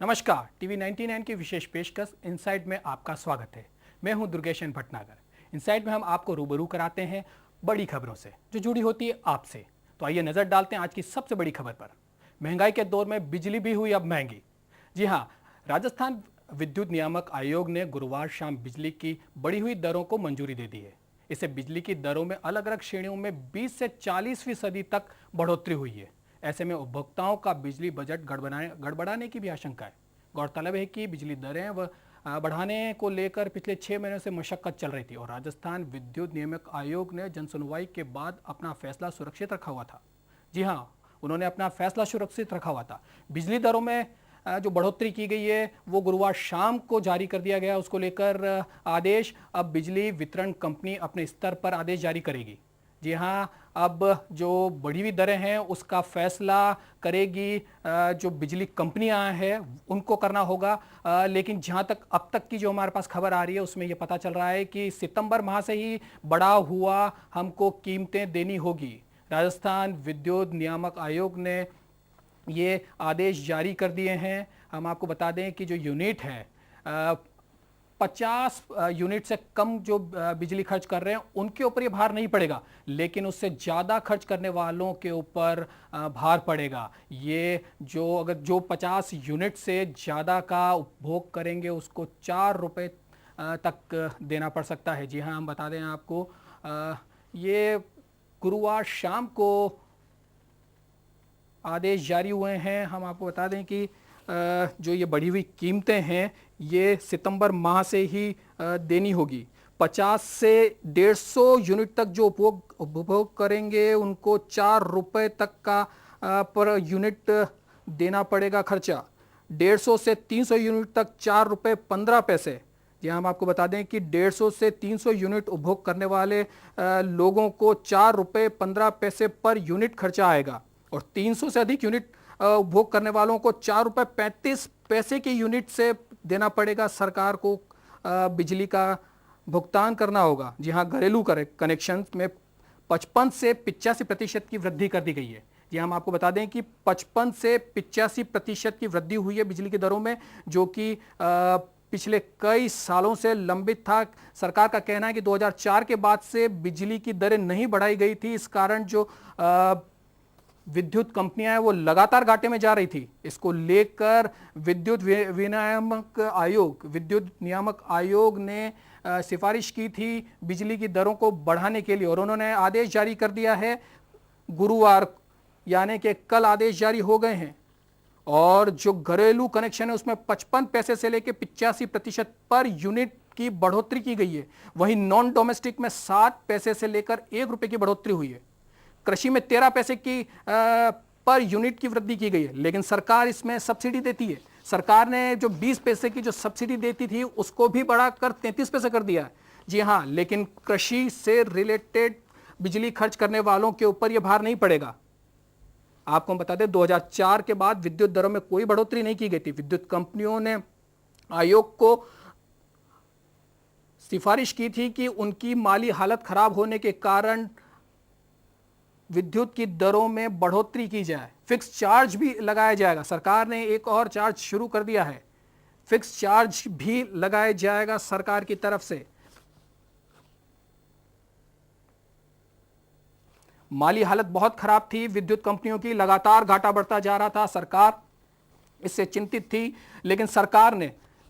नमस्कार, टीवी 99 की विशेष पेशकश इनसाइट में आपका स्वागत है। मैं हूं दुर्गेशन भटनागर। इनसाइट में हम आपको रूबरू कराते हैं बड़ी खबरों से जो जुड़ी होती है आपसे। तो आइए नजर डालते हैं आज की सबसे बड़ी खबर पर। महंगाई के दौर में बिजली भी हुई अब महंगी। जी हां, राजस्थान विद्युत नियामक आयोग ने गुरुवार शाम बिजली की बढ़ी हुई दरों को मंजूरी दे दी है। इससे बिजली की दरों में अलग अलग श्रेणियों में 20 से 40% तक बढ़ोतरी हुई है। ऐसे में उपभोक्ताओं का बिजली बजट गड़बड़ाने की भी आशंका है। गौरतलब है कि बिजली दरें बढ़ाने को लेकर पिछले 6 महीनों से मशक्कत चल रही थी और राजस्थान विद्युत नियामक आयोग ने जनसुनवाई के बाद अपना फैसला सुरक्षित रखा हुआ था। जी हाँ, उन्होंने अपना फैसला सुरक्षित रखा हुआ था। बिजली दरों में जो बढ़ोतरी की गई है वो गुरुवार शाम को जारी कर दिया गया। उसको लेकर आदेश अब बिजली वितरण कंपनी अपने स्तर पर आदेश जारी करेगी। जी हाँ, अब जो बढ़ी हुई दरें हैं उसका फैसला करेगी जो बिजली कंपनियां हैं उनको करना होगा। लेकिन जहां तक अब तक की जो हमारे पास खबर आ रही है उसमें ये पता चल रहा है कि सितंबर माह से ही बढ़ा हुआ हमको कीमतें देनी होगी। राजस्थान विद्युत नियामक आयोग ने ये आदेश जारी कर दिए हैं। हम आपको बता दें कि जो यूनिट है 50 यूनिट से कम जो बिजली खर्च कर रहे हैं उनके ऊपर ये भार नहीं पड़ेगा, लेकिन उससे ज़्यादा खर्च करने वालों के ऊपर भार पड़ेगा। ये जो 50 यूनिट से ज़्यादा का उपभोग करेंगे उसको 4 रुपये तक देना पड़ सकता है। जी हाँ, हम बता दें आपको ये गुरुवार शाम को आदेश जारी हुए हैं। हम आपको बता दें कि जो ये बढ़ी हुई कीमतें हैं ये सितंबर माह से ही देनी होगी। 50 से 150 यूनिट तक जो उपभोग करेंगे उनको 4 रुपये तक का पर यूनिट देना पड़ेगा खर्चा। 150 से 300 यूनिट तक 4 रुपये 15 पैसे। जी हम आपको बता दें कि 150 से 300 यूनिट उपभोग करने वाले लोगों को 4 रुपये 15 पैसे पर यूनिट खर्चा आएगा और 300 से अधिक यूनिट उपभोग करने वालों को 4 रुपये 35 पैसे की यूनिट से देना पड़ेगा। सरकार को बिजली का भुगतान करना होगा। जी हाँ, घरेलू कनेक्शन में 55 से 85% की वृद्धि कर दी गई है। जी हम आपको बता दें कि 55 से 85% की वृद्धि हुई है बिजली की दरों में, जो कि पिछले कई सालों से लंबित था। सरकार का कहना है कि 2004 के बाद से बिजली की दरें नहीं बढ़ाई गई थी। इस कारण जो विद्युत कंपनियां हैं वो लगातार घाटे में जा रही थी। इसको लेकर विद्युत नियामक आयोग ने सिफारिश की थी बिजली की दरों को बढ़ाने के लिए और उन्होंने आदेश जारी कर दिया है। गुरुवार यानी कि कल आदेश जारी हो गए हैं और जो घरेलू कनेक्शन है उसमें 55 पैसे से लेकर 85% पर यूनिट की बढ़ोतरी की गई है। वहीं नॉन डोमेस्टिक में 7 पैसे से लेकर 1 रुपए की बढ़ोतरी हुई है। कृषि में 13 पैसे की पर यूनिट की वृद्धि की गई है, लेकिन सरकार इसमें सब्सिडी देती है। सरकार ने जो 20 पैसे की जो सब्सिडी देती थी उसको भी बढ़ाकर 33 पैसे कर दिया है। जी हाँ, लेकिन कृषि से रिलेटेड बिजली खर्च करने वालों के ऊपर यह भार नहीं पड़ेगा। आपको हम बता दें 2004 के बाद विद्युत दरों में कोई बढ़ोतरी नहीं की गई थी। विद्युत कंपनियों ने आयोग को सिफारिश की थी कि उनकी माली हालत खराब होने के कारण विद्युत की दरों में बढ़ोतरी की जाए, फिक्स चार्ज भी लगाया जाएगा। सरकार ने एक और चार्ज शुरू कर दिया है, फिक्स चार्ज भी लगाया जाएगा सरकार की तरफ से। माली हालत बहुत खराब थी विद्युत कंपनियों की, लगातार घाटा बढ़ता जा रहा था। सरकार इससे चिंतित थी, लेकिन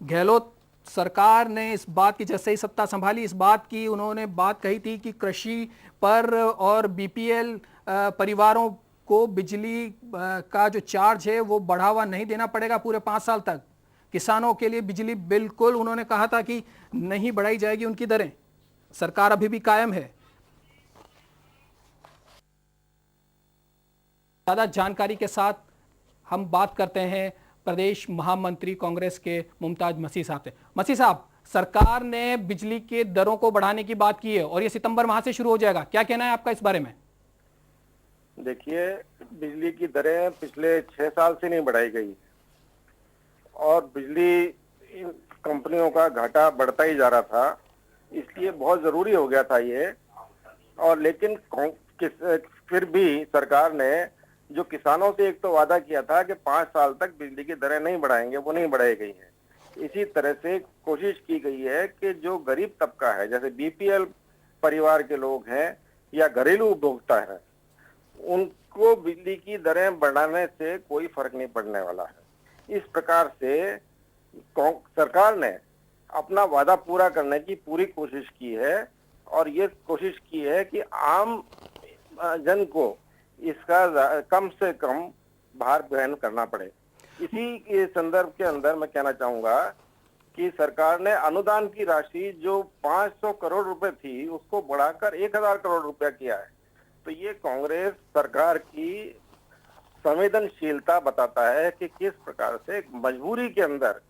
गहलोत सरकार ने इस बात की, जैसे ही सत्ता संभाली, इस बात की उन्होंने बात कही थी कि कृषि पर और बीपीएल परिवारों को बिजली का जो चार्ज है वो बढ़ावा नहीं देना पड़ेगा पूरे 5 साल तक। किसानों के लिए बिजली बिल्कुल उन्होंने कहा था कि नहीं बढ़ाई जाएगी उनकी दरें। सरकार अभी भी कायम है। ज्यादा जानकारी के साथ हम बात करते हैं प्रदेश महामंत्री कांग्रेस के मुमताज मसीह साहब से। मसीह साहब, सरकार ने बिजली के दरों को बढ़ाने की बात की है और ये सितंबर माह से शुरू हो जाएगा, क्या कहना है आपका इस बारे में? देखिए, बिजली की दरें पिछले 6 साल से नहीं बढ़ाई गई और बिजली कंपनियों का घाटा बढ़ता ही जा रहा था, इसलिए बहुत जरूरी हो गया था ये। और लेकिन फिर भी सरकार ने जो किसानों से एक तो वादा किया था कि 5 साल तक बिजली की दरें नहीं बढ़ाएंगे, वो नहीं बढ़ाई गई है। इसी तरह से कोशिश की गई है कि जो गरीब तबका है, जैसे बीपीएल परिवार के लोग हैं या घरेलू उपभोक्ता है, उनको बिजली की दरें बढ़ाने से कोई फर्क नहीं पड़ने वाला है। इस प्रकार से सरकार ने अपना वादा पूरा करने की पूरी कोशिश की है और ये कोशिश की है कि आम जन को इसका कम से कम भार वहन करना पड़े। इसी के संदर्भ के अंदर मैं कहना चाहूंगा कि सरकार ने अनुदान की राशि जो 500 करोड़ रुपए थी उसको बढ़ाकर 1000 करोड़ रुपया किया है। तो ये कांग्रेस सरकार की संवेदनशीलता बताता है कि किस प्रकार से मजबूरी के अंदर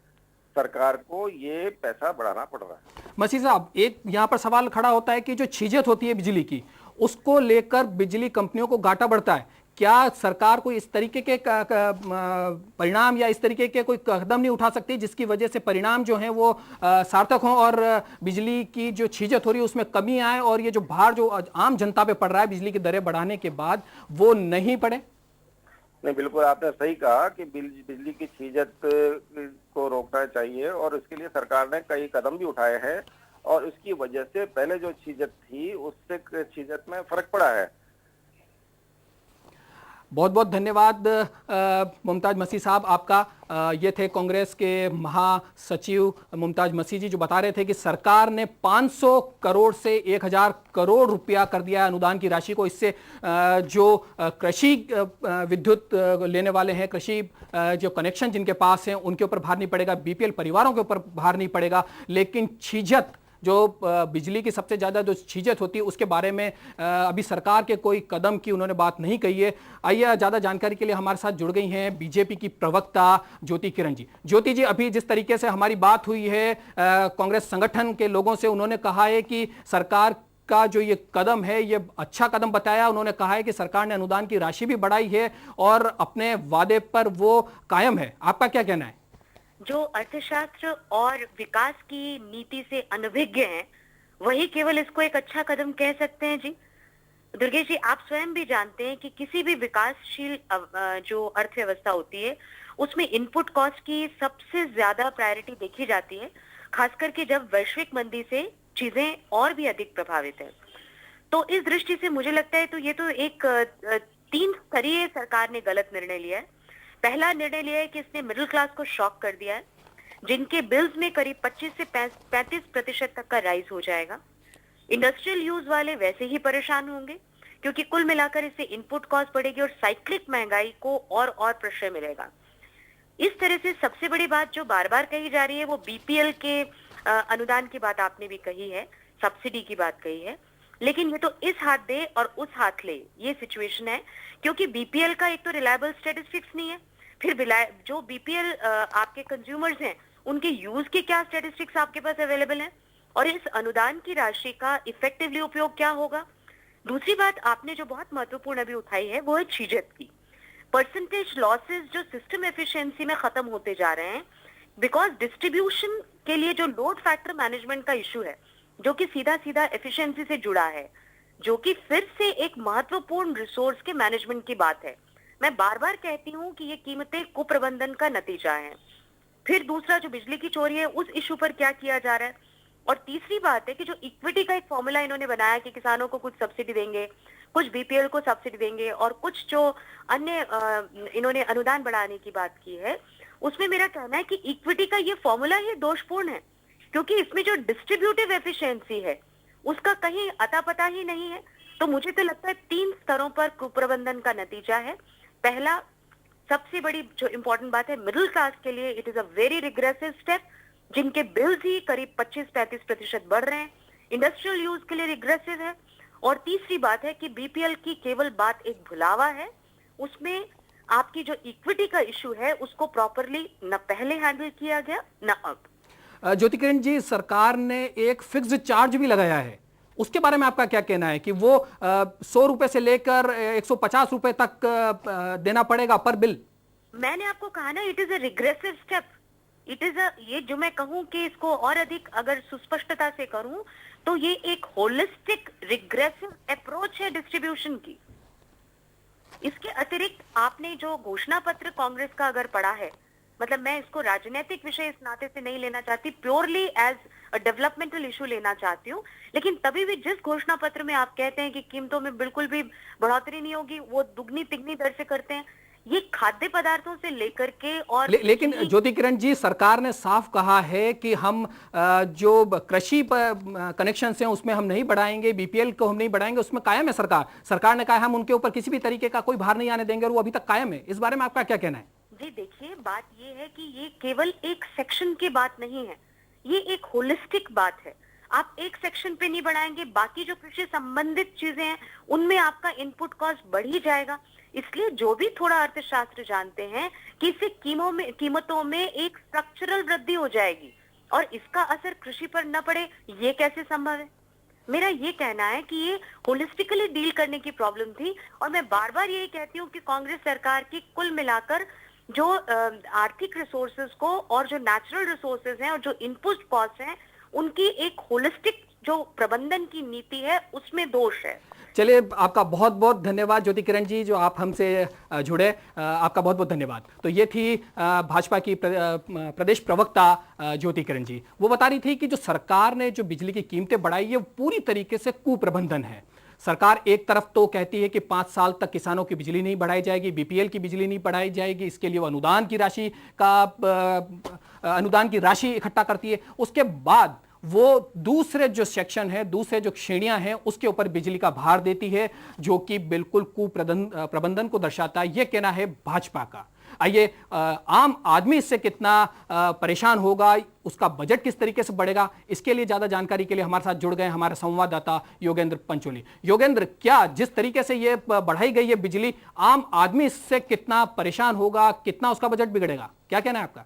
सरकार को ये पैसा बढ़ाना पड़ रहा है। मसीह साहब, एक यहाँ पर सवाल खड़ा होता है कि जो छीजत होती है बिजली की, उसको लेकर बिजली कंपनियों को घाटा बढ़ता है। क्या सरकार कोई इस तरीके के परिणाम या इस तरीके के कोई कदम नहीं उठा सकती जिसकी वजह से परिणाम जो है वो सार्थक हों और बिजली की जो छीजत हो रही है उसमें कमी आए और ये जो भार जो आम जनता पे पड़ रहा है बिजली की दरें बढ़ाने के बाद वो नहीं पड़े? नहीं, बिल्कुल आपने सही कहा कि बिजली की छीजत को रोकना चाहिए और इसके लिए सरकार ने कई कदम भी उठाए हैं और इसकी वजह से पहले जो छीजत थी उससे छीजत में फर्क पड़ा है। बहुत बहुत धन्यवाद मुमताज मसीह साहब आपका। ये थे कांग्रेस के महासचिव मुमताज मसीह जी, जो बता रहे थे कि सरकार ने 500 करोड़ से 1000 करोड़ रुपया कर दिया है अनुदान की राशि को। इससे जो कृषि विद्युत लेने वाले हैं, कृषि जो कनेक्शन जिनके पास हैं उनके ऊपर भार नहीं पड़ेगा, बीपीएल परिवारों के ऊपर भार नहीं पड़ेगा। लेकिन छीजत जो बिजली की सबसे ज़्यादा जो छीजत होती है उसके बारे में अभी सरकार के कोई कदम की उन्होंने बात नहीं कही है। आइए, ज़्यादा जानकारी के लिए हमारे साथ जुड़ गई हैं बीजेपी की प्रवक्ता ज्योति किरण जी। ज्योति जी, अभी जिस तरीके से हमारी बात हुई है कांग्रेस संगठन के लोगों से, उन्होंने कहा है कि सरकार का जो ये कदम है ये अच्छा कदम बताया। उन्होंने कहा है कि सरकार ने अनुदान की राशि भी बढ़ाई है और अपने वादे पर वो कायम है। आपका क्या कहना है? जो अर्थशास्त्र और विकास की नीति से अनभिज्ञ हैं, वही केवल इसको एक अच्छा कदम कह सकते हैं जी। दुर्गेश जी, आप स्वयं भी जानते हैं कि किसी भी विकासशील जो अर्थव्यवस्था होती है उसमें इनपुट कॉस्ट की सबसे ज्यादा प्रायोरिटी देखी जाती है, खास करके जब वैश्विक मंदी से चीजें और भी अधिक प्रभावित है। तो इस दृष्टि से मुझे लगता है तो ये तो एक 3 स्तरीय सरकार ने गलत निर्णय लिया है। पहला निर्णय लिया है कि इसने मिडिल क्लास को शॉक कर दिया है, जिनके बिल्स में करीब 25 से 35% तक का राइज हो जाएगा। इंडस्ट्रियल यूज वाले वैसे ही परेशान होंगे क्योंकि कुल मिलाकर इससे इनपुट कॉस्ट बढ़ेगी और साइक्लिक महंगाई को और प्रश्रय मिलेगा। इस तरह से सबसे बड़ी बात जो बार बार कही जा रही है वो बीपीएल के अनुदान की बात आपने भी कही है, सब्सिडी की बात कही है, लेकिन ये तो इस हाथ दे और उस हाथ ले ये सिचुएशन है, क्योंकि बीपीएल का एक तो रिलायबल स्टैटिस्टिक्स नहीं है, फिर जो बीपीएल आपके कंज्यूमर्स हैं उनके यूज के क्या स्टैटिस्टिक्स आपके पास अवेलेबल हैं और इस अनुदान की राशि का इफेक्टिवली उपयोग क्या होगा। दूसरी बात आपने जो बहुत महत्वपूर्ण अभी उठाई है वो है छीजत की। परसेंटेज लॉसेस जो सिस्टम एफिशिएंसी में खत्म होते जा रहे हैं बिकॉज डिस्ट्रीब्यूशन के लिए जो लोड फैक्टर मैनेजमेंट का इशू है जो कि सीधा सीधा एफिशिएंसी से जुड़ा है, जो कि फिर से एक महत्वपूर्ण रिसोर्स के मैनेजमेंट की बात है। मैं बार बार कहती हूँ कि ये कीमतें कुप्रबंधन का नतीजा है। फिर दूसरा जो बिजली की चोरी है उस इशू पर क्या किया जा रहा है, और तीसरी बात है कि जो इक्विटी का एक फॉर्मूला इन्होंने बनाया कि किसानों को कुछ सब्सिडी देंगे, कुछ बीपीएल को सब्सिडी देंगे और कुछ जो अन्य इन्होंने अनुदान बढ़ाने की बात की है, उसमें मेरा कहना है कि इक्विटी का ये फॉर्मूला ही दोषपूर्ण है, क्योंकि इसमें जो डिस्ट्रीब्यूटिव एफिशिएंसी है उसका कहीं अता पता ही नहीं है। तो मुझे तो लगता है 3 स्तरों पर कुप्रबंधन का नतीजा है। पहला, सबसे बड़ी जो इंपॉर्टेंट बात है, मिडिल क्लास के लिए it is a very regressive step, जिनके बिल्स ही करीब 25-35% बढ़ रहे हैं। इंडस्ट्रियल यूज के लिए रिग्रेसिव है। और तीसरी बात है कि बीपीएल की केवल बात एक भुलावा है, उसमें आपकी जो इक्विटी का इशू है उसको प्रॉपरली न पहले हैंडल किया गया न अब। ज्योति किरण जी, सरकार ने एक फिक्स्ड चार्ज भी लगाया है, उसके बारे में आपका क्या कहना है कि वो 100 रुपए से लेकर 150 रुपए तक देना पड़ेगा पर बिल? मैंने आपको कहा ना, it is a regressive step. It is ये जो मैं कहूं कि इसको और अधिक अगर सुस्पष्टता से करूं तो ये एक होलिस्टिक रिग्रेसिव अप्रोच है डिस्ट्रीब्यूशन की। इसके अतिरिक्त आपने जो घोषणा पत्र कांग्रेस का अगर पढ़ा है, मतलब मैं इसको राजनीतिक विषय इस नाते से नहीं लेना चाहती, purely as a developmental issue लेना चाहती हूँ, लेकिन तभी भी जिस घोषणा पत्र में आप कहते हैं कि कीमतों में बिल्कुल भी बढ़ोतरी नहीं होगी, वो दुगनी तिगनी दर से करते हैं, ये खाद्य पदार्थों से लेकर के और लेकिन ज्योति किरण जी, सरकार ने साफ कहा है कि हम जो कृषि कनेक्शन हैं उसमें हम नहीं बढ़ाएंगे, बीपीएल को हम नहीं बढ़ाएंगे, उसमें कायम है सरकार ने कहा है हम उनके ऊपर किसी भी तरीके का कोई भार नहीं आने देंगे और वो अभी तक कायम है। इस बारे में आपका क्या कहना है? जी देखिए, बात ये है कि ये केवल एक सेक्शन की बात नहीं है, ये एक होलिस्टिक बात है। आप एक सेक्शन पे नहीं बढ़ाएंगे, बाकी जो कृषि संबंधित चीजें हैं उनमें आपका इनपुट कॉस्ट बढ़ ही जाएगा। इसलिए जो भी थोड़ा अर्थशास्त्र जानते हैं कि इससे कीमतों में एक स्ट्रक्चरल वृद्धि हो जाएगी और इसका असर कृषि पर न पड़े, ये कैसे संभव है? मेरा ये कहना है कि ये होलिस्टिकली डील करने की प्रॉब्लम थी और मैं बार बार यही कहती हूँ कि कांग्रेस सरकार की कुल मिलाकर जो आर्थिक रिसोर्सेज को और जो नेचुरल रिसोर्सेज हैं और जो इनपुट कॉस्ट हैं, उनकी एक होलिस्टिक जो प्रबंधन की नीति है उसमें दोष है। चलिए, आपका बहुत बहुत धन्यवाद ज्योति किरण जी, जो आप हमसे जुड़े, आपका बहुत बहुत धन्यवाद। तो ये थी भाजपा की प्रदेश प्रवक्ता ज्योति किरण जी। वो बता रही थी कि जो सरकार ने जो बिजली की कीमतें बढ़ाई है वो पूरी तरीके से कुप्रबंधन है। सरकार एक तरफ तो कहती है कि 5 साल तक किसानों की बिजली नहीं बढ़ाई जाएगी, बीपीएल की बिजली नहीं बढ़ाई जाएगी, इसके लिए वो अनुदान की राशि इकट्ठा करती है। उसके बाद वो दूसरे जो सेक्शन है, दूसरे जो श्रेणियां हैं, उसके ऊपर बिजली का भार देती है, जो कि बिल्कुल कुप्रबंधन को दर्शाता है। यह कहना है भाजपा का। आइए, आम आदमी इससे कितना परेशान होगा, उसका बजट किस तरीके से बढ़ेगा, इसके लिए ज्यादा जानकारी के लिए हमारे साथ जुड़ गए हमारे संवाददाता योगेंद्र पंचोली। योगेंद्र, क्या जिस तरीके से ये बढ़ाई गई है बिजली, आम आदमी इससे कितना परेशान होगा, कितना उसका बजट बिगड़ेगा, क्या कहना है आपका?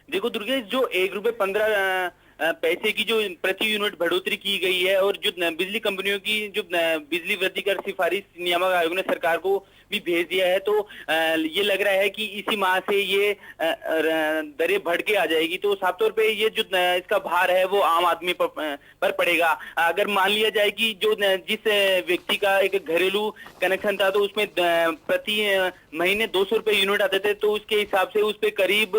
देखो दुर्गेश, जो ₹1.15 पैसे की जो प्रति यूनिट बढ़ोतरी की गई है और जो बिजली कंपनियों की जो बिजली वृद्धि कर सिफारिश नियामक आयोग ने सरकार को भी भेज दिया है, तो ये लग रहा है कि इसी माह से ये दरें बढ़ के आ जाएगी। तो साफ तौर पे ये जो इसका भार है वो आम आदमी पर पड़ेगा। अगर मान लिया जाए कि जो जिस व्यक्ति का एक घरेलू कनेक्शन था तो उसमें प्रति महीने 200 रुपए यूनिट आते थे, तो उसके हिसाब से उस पे करीब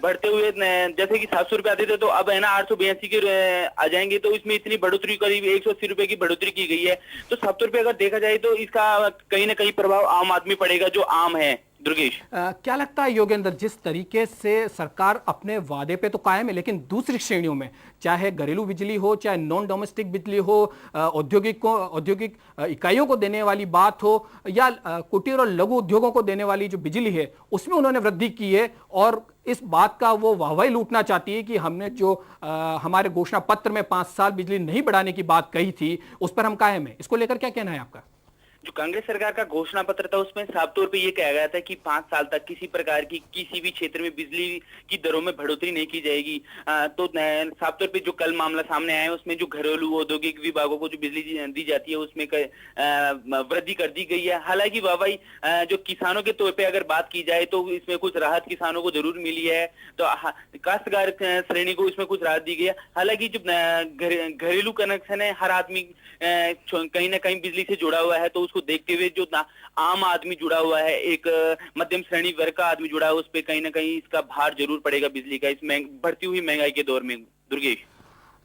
बढ़ते हुए जैसे कि 700 रुपए आते थे, तो अब है ना 882 के आ जाएंगे। तो इसमें इतनी बढ़ोतरी, करीब 180 रुपए की बढ़ोतरी की गई है। तो साफ तौर पे अगर देखा जाए तो इसका कहीं ना कहीं प्रभाव आम आदमी पड़ेगा, जो आम है। दुर्गेश, क्या लगता है योगेंद्र, जिस तरीके से सरकार अपने वादे पे तो कायम है, लेकिन दूसरी श्रेणियों में, चाहे घरेलू बिजली हो, चाहे नॉन डोमेस्टिक बिजली हो, औद्योगिक इकाइयों को देने वाली बात हो, या कुटीर और लघु उद्योगों को देने वाली जो बिजली है, उसमें उन्होंने वृद्धि की है और इस बात का वो वाहवाही लूटना चाहती है कि हमने जो हमारे घोषणा पत्र में 5 साल बिजली नहीं बढ़ाने की बात कही थी, उस पर हम कायम है। इसको लेकर क्या कहना है आपका? जो कांग्रेस सरकार का घोषणा पत्र था उसमें साफ तौर पे ये कहा गया था कि 5 साल तक किसी प्रकार की किसी भी क्षेत्र में बिजली की दरों में बढ़ोतरी नहीं की जाएगी। तो साफ तौर पे जो कल मामला सामने आया है उसमें जो घरेलू औद्योगिक विभागों को जो बिजली दी जाती है उसमें वृद्धि कर दी गई है। हालांकि वाहवाही जो किसानों के तौर पर अगर बात की जाए तो इसमें कुछ राहत किसानों को जरूर मिली है, तो काश्तकार श्रेणी को इसमें कुछ राहत दी गई है। हालांकि जो घरेलू कनेक्शन है, हर आदमी कहीं ना कहीं बिजली से जुड़ा हुआ है, तो उसको देखते हुए जो आम आदमी जुड़ा हुआ है, एक मध्यम श्रेणी वर्ग का आदमी जुड़ा है, उस पे कहीं ना कहीं इसका भार जरूर पड़ेगा बिजली का, इस बढ़ती हुई महंगाई के दौर में। दुर्गेश,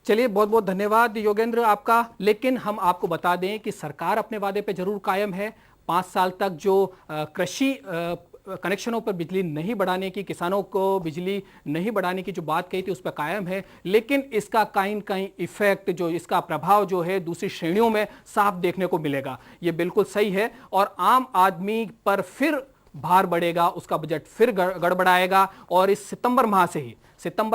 चलिए, बहुत बहुत धन्यवाद योगेंद्र आपका। लेकिन हम आपको बता दें कि सरकार अपने वादे पे जरूर कायम है। 5 साल तक जो कृषि कनेक्शनों पर बिजली नहीं बढ़ाने की, किसानों को बिजली नहीं बढ़ाने की जो बात कही थी उस पर कायम है, लेकिन इसका कहीं कहीं इफेक्ट, जो इसका प्रभाव जो है दूसरी श्रेणियों में साफ देखने को मिलेगा। ये बिल्कुल सही है और आम आदमी पर फिर भार बढ़ेगा, उसका बजट फिर गड़बड़ाएगा और इस सितंबर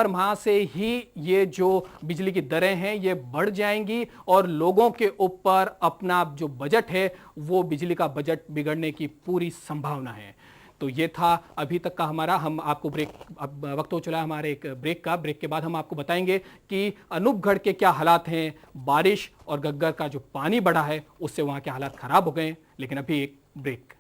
माह से ही ये जो बिजली की दरें हैं ये बढ़ जाएंगी और लोगों के ऊपर अपना जो बजट है वो बिजली का बजट बिगड़ने की पूरी संभावना है। तो ये था अभी तक का हमारा, हम आपको अब वक्त हो चला है हमारे एक ब्रेक का। ब्रेक के बाद हम आपको बताएंगे कि अनूपगढ़ के क्या हालात हैं, बारिश और गग्गर का जो पानी बढ़ा है उससे वहाँ के हालात खराब हो गए हैं। लेकिन अभी एक ब्रेक।